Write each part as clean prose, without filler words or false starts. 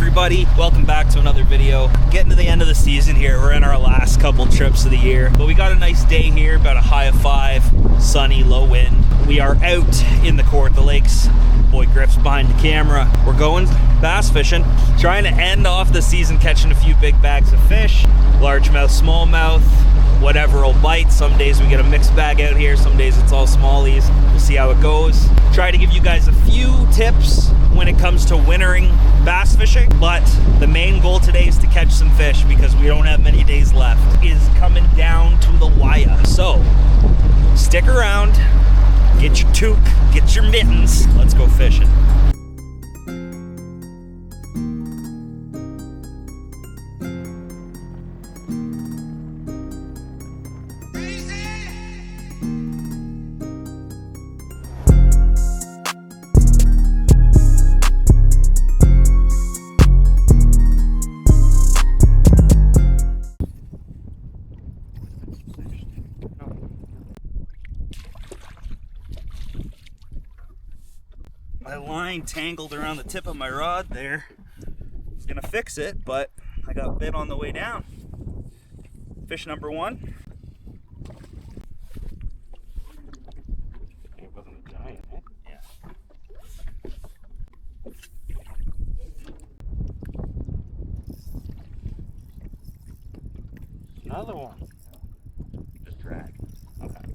everybody, welcome back to another video. Getting to the end of the season here. We're in our last couple trips of the year, but we got a nice day here, about a high of 5, sunny, low wind. We are out in the Kawartha Lakes. Boy Griff's behind the camera. We're going bass fishing, trying to end off the season catching a few big bags of fish, largemouth, smallmouth, whatever will bite. Some days we get a mixed bag out here, some days it's all smallies. We'll see how it goes. Try to give you guys a few tips when it comes to wintering bass fishing, but the main goal today is to catch some fish because we don't have many days left. Is coming down to the wire. So stick around, get your toque, get your mittens, let's go fishing. My line tangled around the tip of my rod there. I was gonna fix it, but I got bit on the way down. Fish number 1. It wasn't a giant, eh? Yeah. Another one. Just drag. Okay.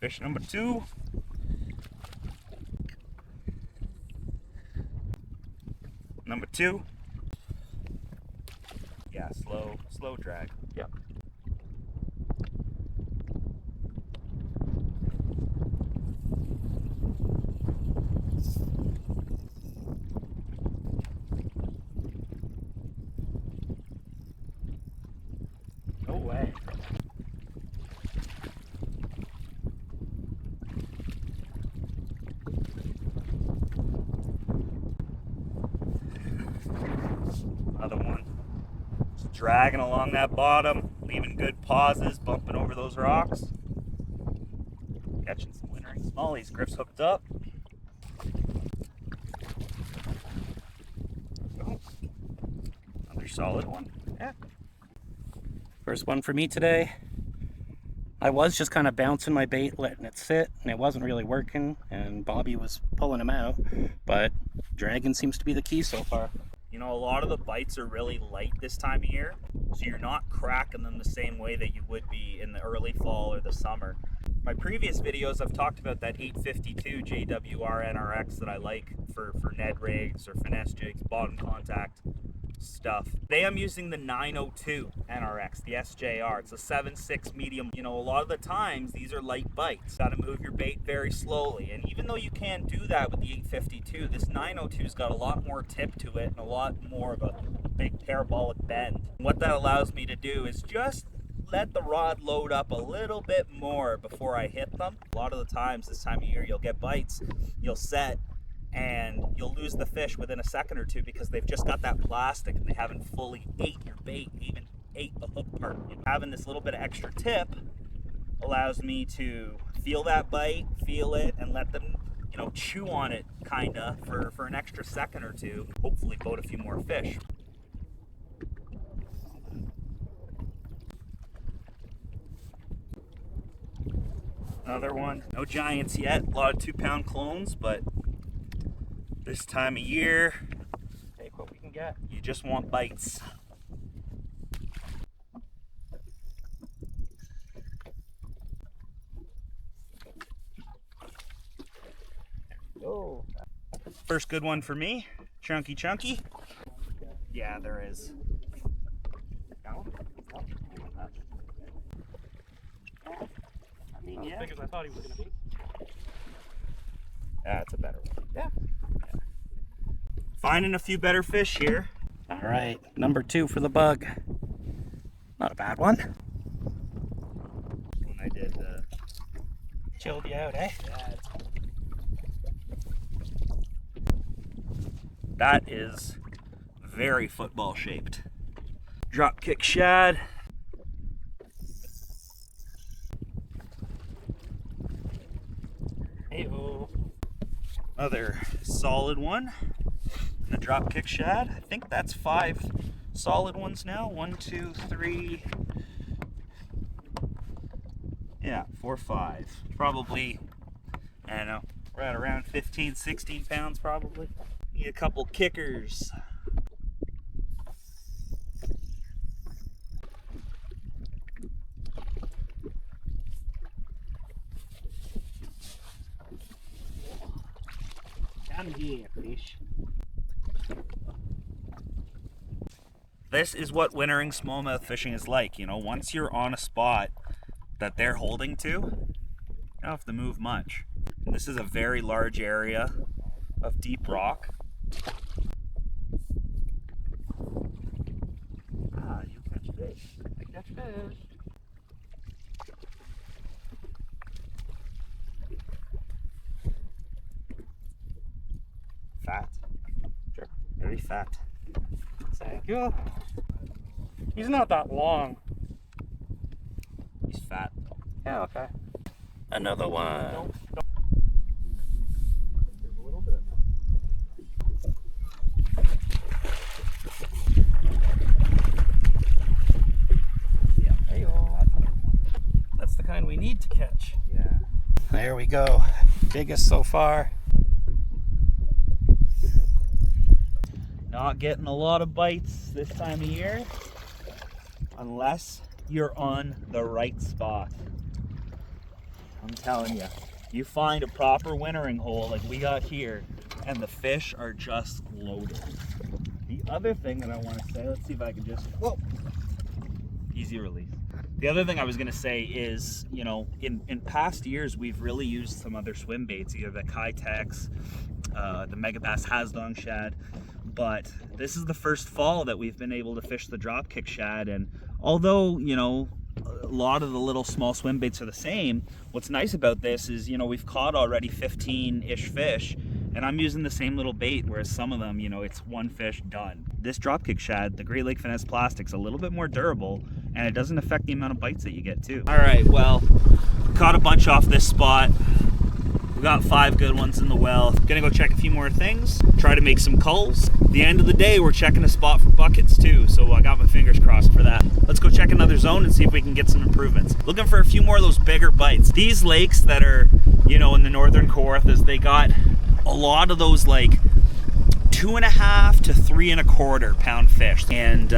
Fish number 2. Number 2. Yeah, slow drag. Yep. No way. Another one. Just dragging along that bottom, leaving good pauses, bumping over those rocks. Catching some wintering smallies. Griff's hooked up. Oh, another solid one. Yeah. First one for me today. I was just kind of bouncing my bait, letting it sit, and it wasn't really working, and Bobby was pulling him out, but dragging seems to be the key so far. You know, a lot of the bites are really light this time of year, so you're not cracking them the same way that you would be in the early fall or the summer. My previous videos, I've talked about that 852 JWR NRX that I like for Ned rigs or finesse jigs, bottom contact stuff. Today I'm using the 902 NRX, the SJR. It's a 7.6 medium. You know, a lot of the times these are light bites. Got to move your bait very slowly, and even though you can do that with the 852, this 902's got a lot more tip to it and a lot more of a big parabolic bend. And what that allows me to do is just let the rod load up a little bit more before I hit them. A lot of the times this time of year you'll get bites, you'll set, and you'll lose the fish within a second or two because they've just got that plastic and they haven't fully ate your bait, even ate the hook part. Having this little bit of extra tip allows me to feel that bite, feel it, and let them, you know, chew on it kinda for an extra second or two, hopefully boat a few more fish. Another one. No giants yet, a lot of 2-pound clones, but this time of year, take what we can get. You just want bites. There we go. First good one for me. Chunky. Yeah, there is. I mean, yeah. As big as I thought he was going to be. That's a better one. Yeah. Finding a few better fish here. All right, number 2 for the bug. Not a bad one. When I did chilled you out, eh? Yeah. That is very football shaped. Dropkick shad. Hey-oh. Another solid one. The Dropkick Shad. I think that's 5 solid ones now. 1, 2, 3. Yeah, 4, 5. Probably, I don't know, right around 15, 16 pounds probably. Need a couple kickers. Come here, fish. This is what wintering smallmouth fishing is like. You know, once you're on a spot that they're holding to, you don't have to move much. And this is a very large area of deep rock. Ah, you catch fish. I catch fish. Fat. Sure. Very fat. Thank you. He's not that long. He's fat. Yeah, okay. Another one. Yeah, hey-o. That's the kind we need to catch. Yeah. There we go. Biggest so far. Not getting a lot of bites this time of year unless you're on the right spot. I'm telling you, you find a proper wintering hole like we got here and the fish are just loaded. The other thing that I want to say, let's see if I can just, whoa, easy release. The other thing I was going to say is, you know, in past years we've really used some other swim baits, either the Kitex, the Megabass Hasdong Shad, but this is the first fall that we've been able to fish the Dropkick Shad, and although, you know, a lot of the little small swim baits are the same, what's nice about this is, you know, we've caught already 15-ish fish, and I'm using the same little bait, whereas some of them, you know, it's one fish done. This Dropkick Shad, the Great Lake Finesse Plastic's a little bit more durable, and it doesn't affect the amount of bites that you get too. All right, well, caught a bunch off this spot. We got 5 good ones in the well. Gonna go check a few more things, try to make some culls. At the end of the day, we're checking a spot for buckets too, so I got my fingers crossed for that. Let's go check another zone and see if we can get some improvements. Looking for a few more of those bigger bites. These lakes that are, you know, in the northern Kawarthas, they got a lot of those like 2.5 to 3.25 pound fish, and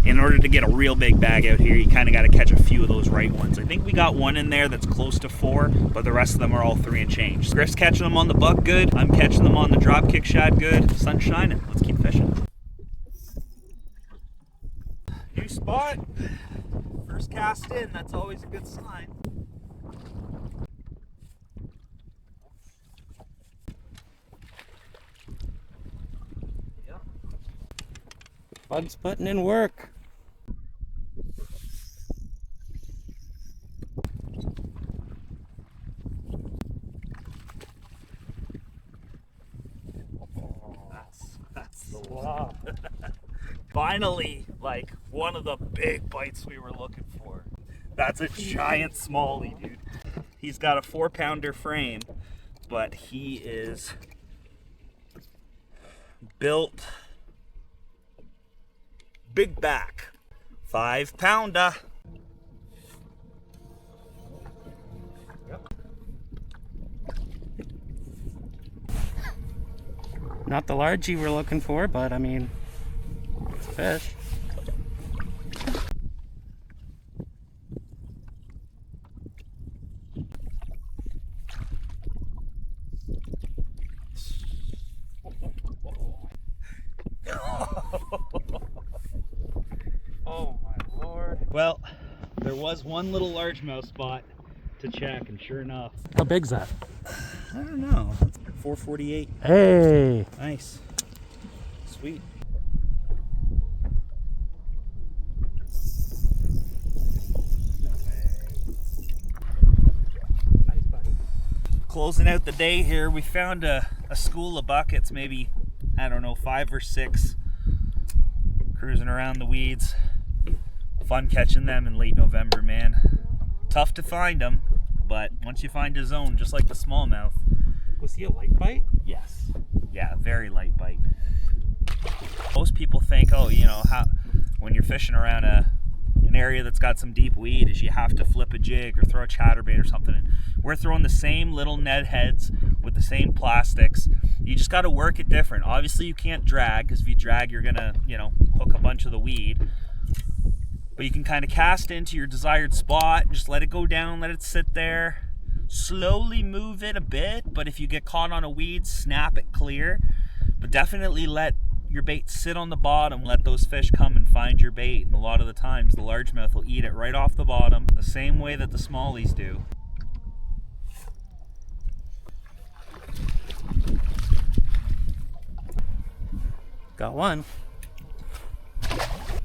in order to get a real big bag out here, you kind of got to catch a few of those right ones. I think we got one in there that's close to 4, but the rest of them are all 3 and change. Griff's catching them on the bug good. I'm catching them on the Dropkick Shad good. Sun's shining. Let's keep fishing. New spot. First cast in. That's always a good sign. Bud's putting in work. That's the one. Finally, like one of the big bites we were looking for. That's a giant smallie, dude. He's got a 4-pounder frame, but he is built big back. 5-pounder. Not the largie we're looking for, but I mean, it's a fish. Oh my lord. Well, there was one little largemouth spot to check, and sure enough. How big's that? I don't know. 448. Hey! Nice. Sweet. Nice, buddy. Closing out the day here, we found a school of buckets, maybe, I don't know, 5 or 6, cruising around the weeds. Fun catching them in late November, man. Tough to find them, but once you find a zone, just like the smallmouth, Was he a light bite? Yes. Yeah, very light bite. Most people think, oh, you know, how when you're fishing around an area that's got some deep weed is you have to flip a jig or throw a chatterbait or something. And we're throwing the same little Ned heads with the same plastics. You just got to work it different. Obviously you can't drag, because if you drag you're gonna, you know, hook a bunch of the weed. But you can kind of cast into your desired spot, just let it go down, let it sit there. Slowly move it a bit, but if you get caught on a weed, snap it clear. But definitely let your bait sit on the bottom, let those fish come and find your bait. And a lot of the times the largemouth will eat it right off the bottom, the same way that the smallies do. Got one.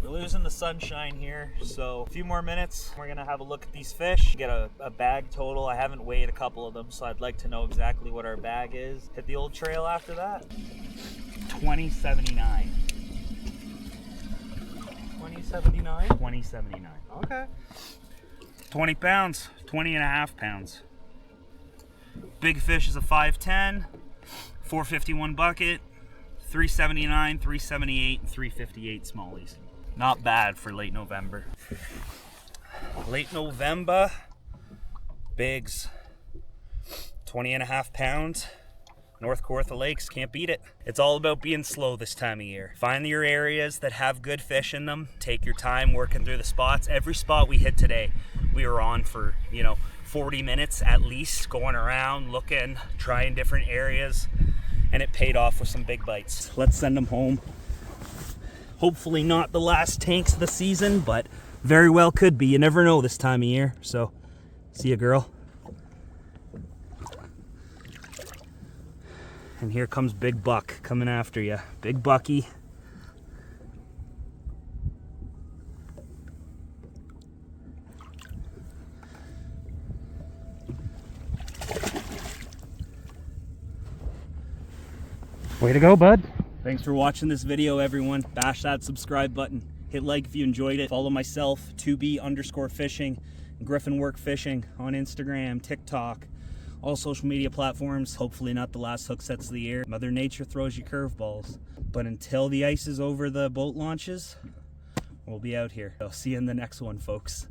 We're losing the sunshine here, so a few more minutes. We're gonna have a look at these fish, get a bag total. I haven't weighed a couple of them, so I'd like to know exactly what our bag is. Hit the old trail after that. 2079. 2079? 2079. Okay. 20 pounds, 20 and a half pounds. Big fish is a 510, 451 bucket, 379, 378, and 358 smallies. Not bad for late November. Late November, bigs, 20 and a half pounds. North Kawartha Lakes, can't beat it. It's all about being slow this time of year. Find your areas that have good fish in them. Take your time working through the spots. Every spot we hit today, we were on for, 40 minutes at least, going around, looking, trying different areas, and it paid off with some big bites. Let's send them home. Hopefully not the last tanks of the season, but very well could be. You never know this time of year. So, see ya, girl. And here comes Big Buck coming after you. Big Bucky. Way to go, bud. Thanks for watching this video, everyone. Bash that subscribe button. Hit like if you enjoyed it. Follow myself, 2B_fishing, Griffin Work Fishing on Instagram, TikTok, all social media platforms. Hopefully not the last hook sets of the year. Mother Nature throws you curveballs. But until the ice is over the boat launches, we'll be out here. I'll see you in the next one, folks.